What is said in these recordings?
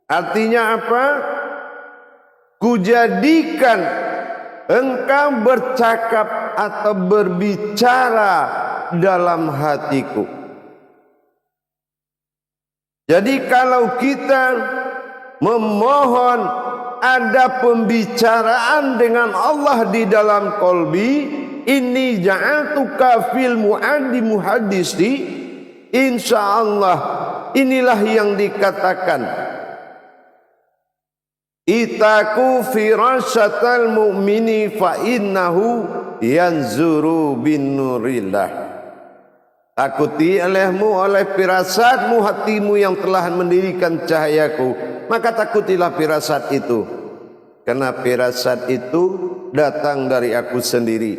Artinya apa? Kujadikan engkau bercakap atau berbicara dalam hatiku. Jadi kalau kita memohon ada pembicaraan dengan Allah di dalam qalbi, inni ja'atuka fil muhaddisi, insyaallah inilah yang dikatakan itaku firasyatal mu'mini fa innahu yanzuru bin nurillah. Takuti olehmu, oleh firasatmu, hatimu yang telah mendirikan cahayaku, maka takutilah firasat itu, karena firasat itu datang dari aku sendiri,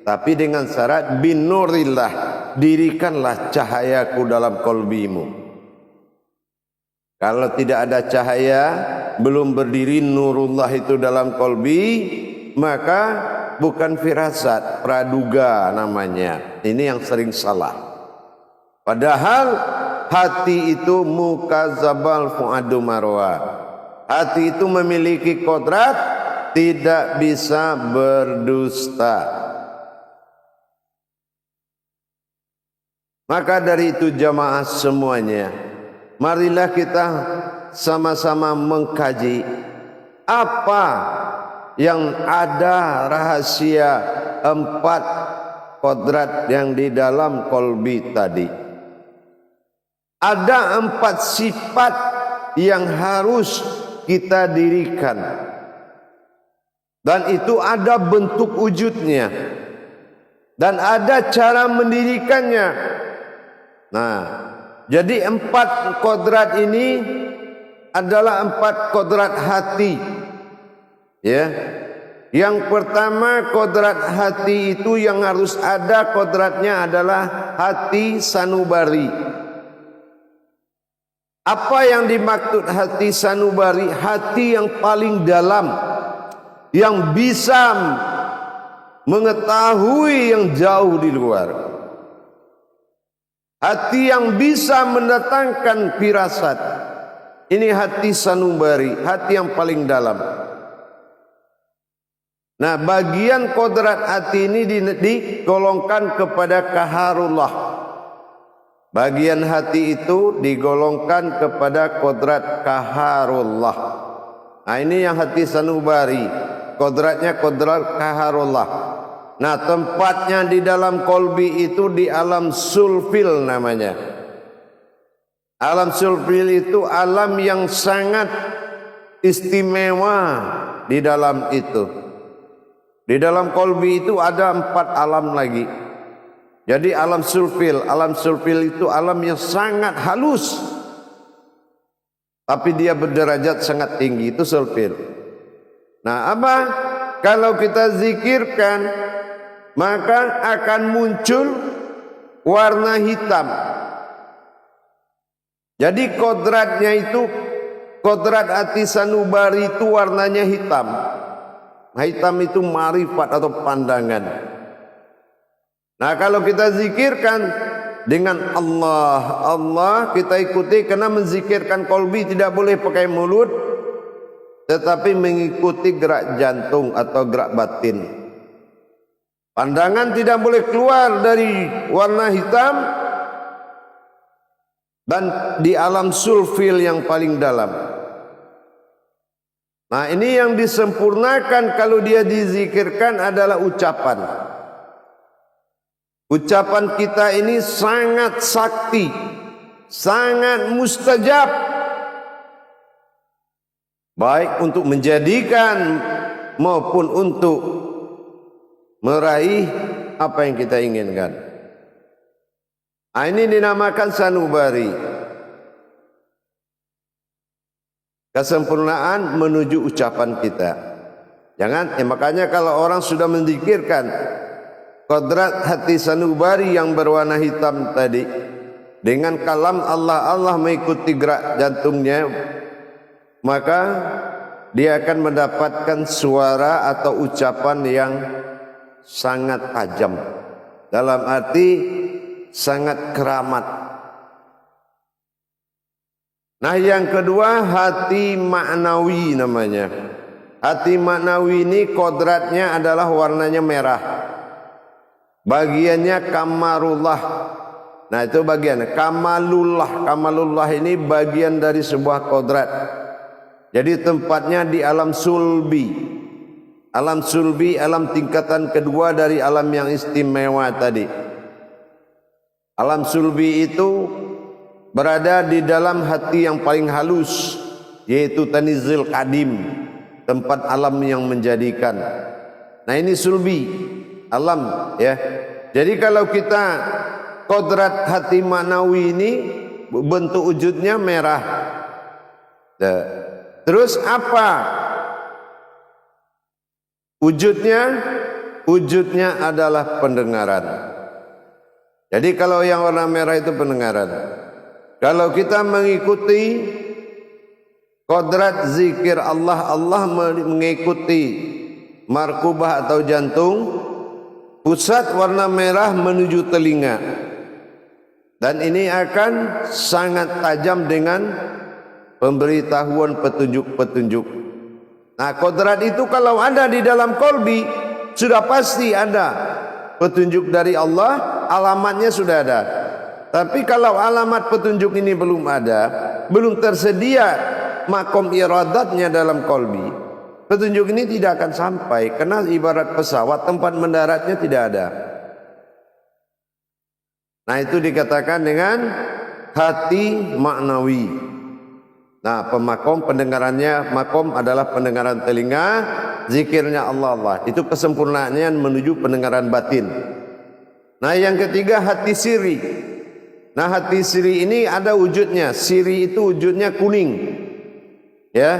tapi dengan syarat bin nurillah, dirikanlah cahayaku dalam qalbimu. Kalau tidak ada cahaya, belum berdiri nurullah itu dalam qalbi, maka bukan firasat, praduga namanya. Ini yang sering salah. Padahal hati itu mukazabal fuadu marwa. Hati itu memiliki kodrat, tidak bisa berdusta. Maka dari itu jamaah semuanya, marilah kita sama-sama mengkaji apa yang ada rahasia 4 kodrat yang di dalam qalbi tadi. Ada 4 sifat yang harus kita dirikan, dan itu ada bentuk wujudnya dan ada cara mendirikannya. Nah, jadi 4 kodrat ini adalah 4 kodrat hati. Ya. Yang pertama, kodrat hati itu yang harus ada kodratnya adalah hati sanubari. Apa yang dimaksud hati sanubari? Hati yang paling dalam, yang bisa mengetahui yang jauh di luar. Hati yang bisa mendatangkan firasat. Ini hati sanubari, hati yang paling dalam. Nah, bagian kodrat hati ini digolongkan kepada kaharullah. Bagian hati itu digolongkan kepada kodrat kaharullah. Nah, ini yang hati sanubari, kodratnya kodrat kaharullah. Nah, tempatnya di dalam qalbi itu di alam sulfil namanya. Alam sulfil itu alam yang sangat istimewa di dalam itu. Di dalam qalbi itu ada 4 alam lagi. Jadi alam sulfil itu alam yang sangat halus, tapi dia berderajat sangat tinggi, itu sulfil. Nah, apa? Kalau kita zikirkan, maka akan muncul warna hitam. Jadi kodratnya itu, kodrat hati sanubari itu warnanya hitam. Nah, hitam itu marifat atau pandangan. Nah, kalau kita zikirkan dengan Allah, kita ikuti, karena menzikirkan qalbi tidak boleh pakai mulut, tetapi mengikuti gerak jantung atau gerak batin. Pandangan tidak boleh keluar dari warna hitam dan di alam sulfil yang paling dalam. Nah, ini yang disempurnakan kalau dia dizikirkan adalah ucapan. Ucapan kita ini sangat sakti, sangat mustajab, baik untuk menjadikan maupun untuk meraih apa yang kita inginkan. Nah, ini dinamakan sanubari. Kesempurnaan menuju ucapan kita. Jangan, makanya kalau orang sudah menzikirkan kodrat hati sanubari yang berwarna hitam tadi, dengan kalam Allah mengikuti gerak jantungnya, maka dia akan mendapatkan suara atau ucapan yang sangat tajam, dalam arti sangat keramat. Nah, yang kedua hati maknawi namanya. Hati maknawi ini kodratnya adalah warnanya merah. Bagiannya kamarullah. Nah, itu bagian kamalullah. Kamalullah ini bagian dari sebuah kodrat. Jadi tempatnya di alam sulbi. Alam sulbi, alam tingkatan kedua dari alam yang istimewa tadi. Alam sulbi itu berada di dalam hati yang paling halus, yaitu tanizil kadim, tempat alam yang menjadikan. Nah, ini sulbi, alam ya. Jadi kalau kita kodrat hati maknawi ini bentuk wujudnya merah. Terus apa wujudnya? Wujudnya adalah pendengaran. Jadi kalau yang warna merah itu pendengaran. Kalau kita mengikuti kodrat zikir Allah, Allah mengikuti markubah atau jantung, pusat warna merah menuju telinga. Dan ini akan sangat tajam dengan pemberitahuan petunjuk-petunjuk. Nah, kodrat itu kalau ada di dalam kolbi, sudah pasti ada petunjuk dari Allah, alamatnya sudah ada. Tapi kalau alamat petunjuk ini belum ada, belum tersedia makom iradatnya dalam kolbi, petunjuk ini tidak akan sampai. Karena ibarat pesawat, tempat mendaratnya tidak ada. Nah, itu dikatakan dengan hati maknawi. Nah, pemakom pendengarannya, makom adalah pendengaran telinga, zikirnya Allah. Itu kesempurnaannya menuju pendengaran batin. Nah, yang ketiga hati siri. Nah, hati siri ini ada wujudnya. Siri itu wujudnya kuning. Ya,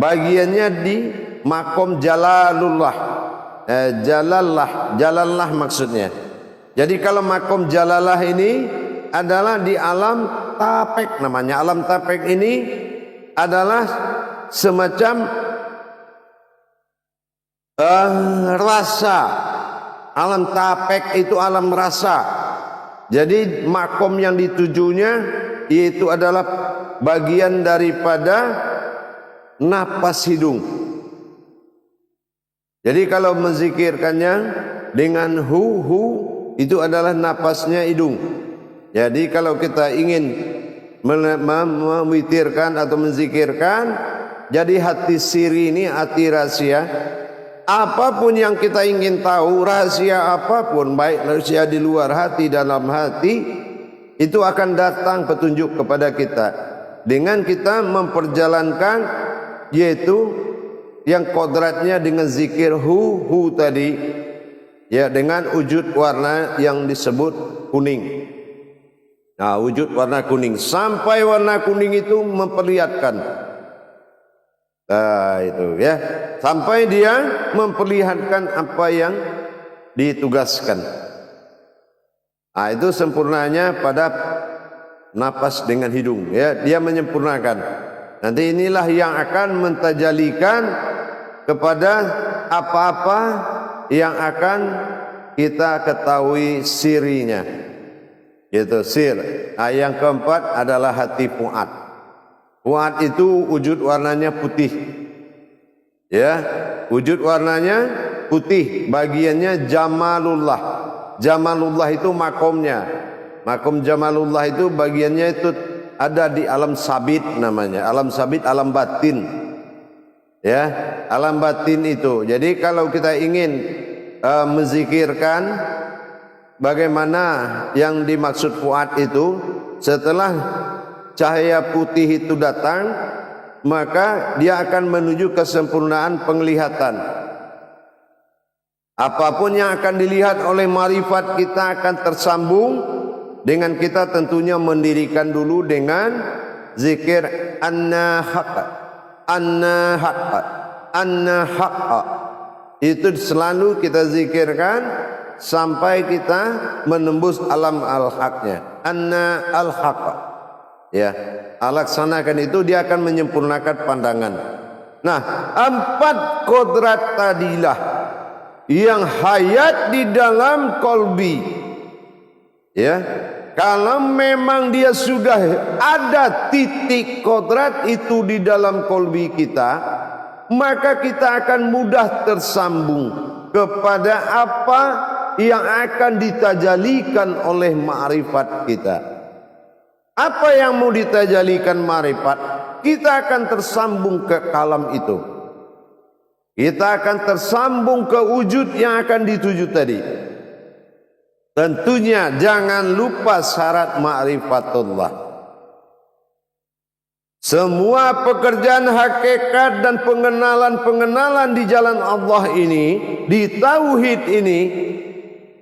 bagiannya di makom jalalullah. Jalallah maksudnya. Jadi kalau makom jalalah ini adalah di alam tapek namanya. Alam tapek ini adalah semacam rasa. Alam tapek itu alam rasa. Jadi makom yang ditujunya yaitu adalah bagian daripada napas hidung. Jadi kalau menzikirkannya dengan hu itu adalah napasnya hidung. Jadi kalau kita ingin mewitirkan atau menzikirkan, jadi hati siri ini hati rahasia. Apapun yang kita ingin tahu, rahasia apapun, baik rahasia di luar hati, dalam hati, itu akan datang petunjuk kepada kita dengan kita memperjalankan, yaitu yang kodratnya dengan zikir hu tadi, ya, dengan wujud warna yang disebut kuning. Nah, wujud warna kuning sampai warna kuning itu memperlihatkan. Nah, itu ya, sampai dia memperlihatkan apa yang ditugaskan. Nah, itu sempurnanya pada napas dengan hidung ya, dia menyempurnakan. Nanti inilah yang akan mentajalikan kepada apa-apa yang akan kita ketahui sirinya. Itu sir. Nah, yang keempat adalah hati fuad. Fuad itu wujud warnanya putih. Ya, wujud warnanya putih, bagiannya jamalullah. Jamalullah itu makomnya. Makom jamalullah itu bagiannya itu ada di alam sabit namanya. Alam sabit, alam batin. Ya, alam batin itu. Jadi kalau kita ingin menzikirkan bagaimana yang dimaksud fuad itu, setelah cahaya putih itu datang, maka dia akan menuju kesempurnaan penglihatan. Apapun yang akan dilihat oleh marifat kita akan tersambung dengan kita tentunya mendirikan dulu dengan zikir anna haqqa, anna haqqa, anna haqqa. Itu selalu kita zikirkan sampai kita menembus alam al-haqnya. Anna al-haqqa. Ya, laksanakan itu, dia akan menyempurnakan pandangan. Nah, 4 kodrat tadilah yang hayat di dalam kolbi. Ya, kalau memang dia sudah ada titik kodrat itu di dalam kolbi kita, maka kita akan mudah tersambung kepada apa yang akan ditajalikan oleh ma'rifat kita. Apa yang mau ditajalikan ma'rifat, kita akan tersambung ke kalam itu. Kita akan tersambung ke wujud yang akan dituju tadi. Tentunya jangan lupa syarat ma'rifatullah. Semua pekerjaan hakikat dan pengenalan-pengenalan di jalan Allah ini, di tauhid ini,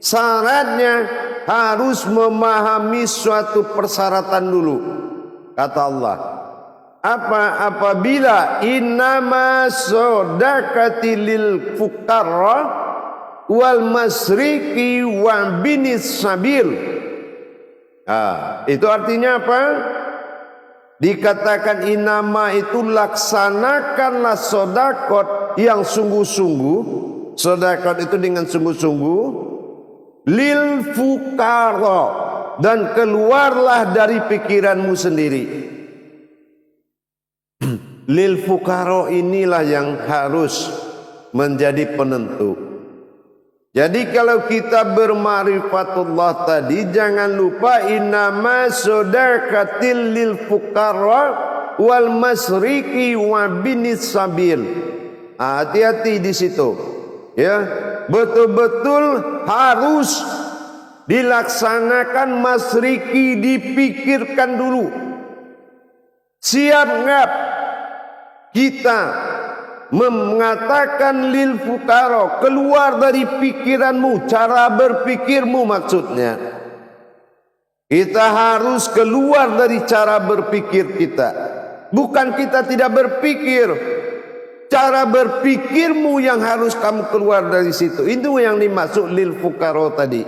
syaratnya harus memahami suatu persyaratan dulu. Kata Allah, apabila innama sodakati lil fuqara wal masriki wa binis sabil. Itu artinya apa? Dikatakan innama itu laksanakanlah sodakot yang sungguh-sungguh. Sodakot itu dengan sungguh-sungguh. Lil fuqara, dan keluarlah dari pikiranmu sendiri. Lil fuqara inilah yang harus menjadi penentu. Jadi kalau kita berma'rifatullah tadi, jangan lupa innama sodakatil lil fuqara wal masriki wa binis sabil. Hati-hati di situ. Ya, betul-betul harus dilaksanakan masriki, dipikirkan dulu. Siap enggak kita mengatakan lil fuqara, keluar dari pikiranmu, cara berpikirmu maksudnya. Kita harus keluar dari cara berpikir kita. Bukan kita tidak berpikir, cara berpikirmu yang harus kamu keluar dari situ. Itu yang dimaksud lil fuqara tadi.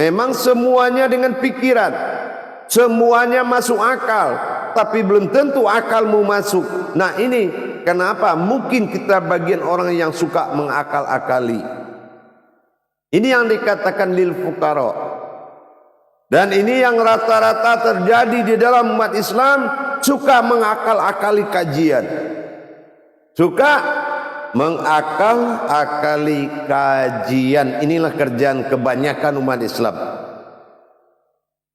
Memang semuanya dengan pikiran, semuanya masuk akal, tapi belum tentu akalmu masuk. Nah ini kenapa mungkin kita bagian orang yang suka mengakal-akali. Ini yang dikatakan lil fuqara. Dan ini yang rata-rata terjadi di dalam umat Islam, suka mengakal-akali kajian. Suka mengakal-akali kajian. Inilah kerjaan kebanyakan umat Islam.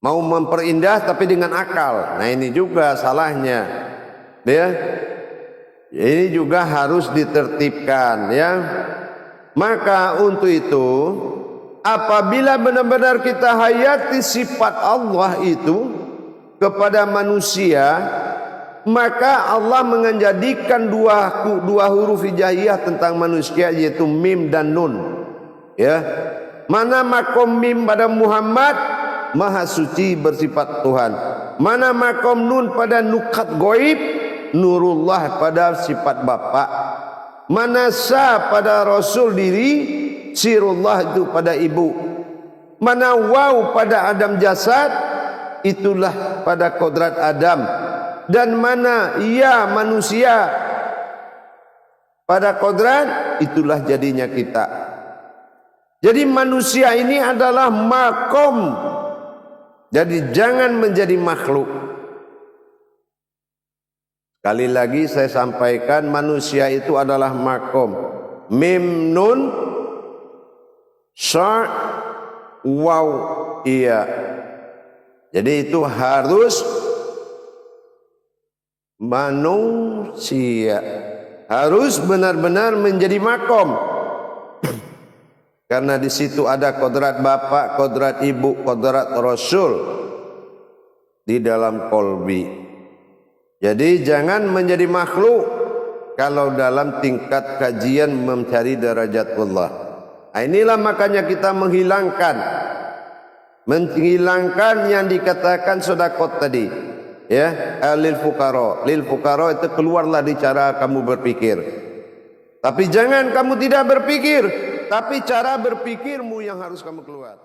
Mau memperindah tapi dengan akal. Nah ini juga salahnya. Ya. Ini juga harus ditertibkan, ya. Maka untuk itu, apabila benar-benar kita hayati sifat Allah itu kepada manusia, maka Allah menjadikan dua huruf hijaiyah tentang manusia, yaitu mim dan nun. Ya. Mana makom mim pada Muhammad, Maha Suci bersifat Tuhan. Mana makom nun pada nukat goib, Nurullah pada sifat Bapa. Mana sa pada Rasul diri, Sirullah itu pada ibu. Mana waw pada Adam jasad, itulah pada kodrat Adam. Dan mana ya manusia pada kodrat, itulah jadinya kita. Jadi manusia ini adalah makom. Jadi jangan menjadi makhluk. Sekali lagi saya sampaikan, manusia itu adalah makom. Mim nun sa waw iya. Jadi itu harus manusia, harus benar-benar menjadi makom. Karena di situ ada kodrat Bapa, kodrat Ibu, kodrat Rasul di dalam kolbi. Jadi jangan menjadi makhluk kalau dalam tingkat kajian mencari derajat Allah. Nah, inilah makanya kita menghilangkan yang dikatakan sedekah tadi. Ya, lil fuqara. Lil fuqara itu keluarlah di cara kamu berpikir. Tapi jangan kamu tidak berpikir, tapi cara berpikirmu yang harus kamu keluar.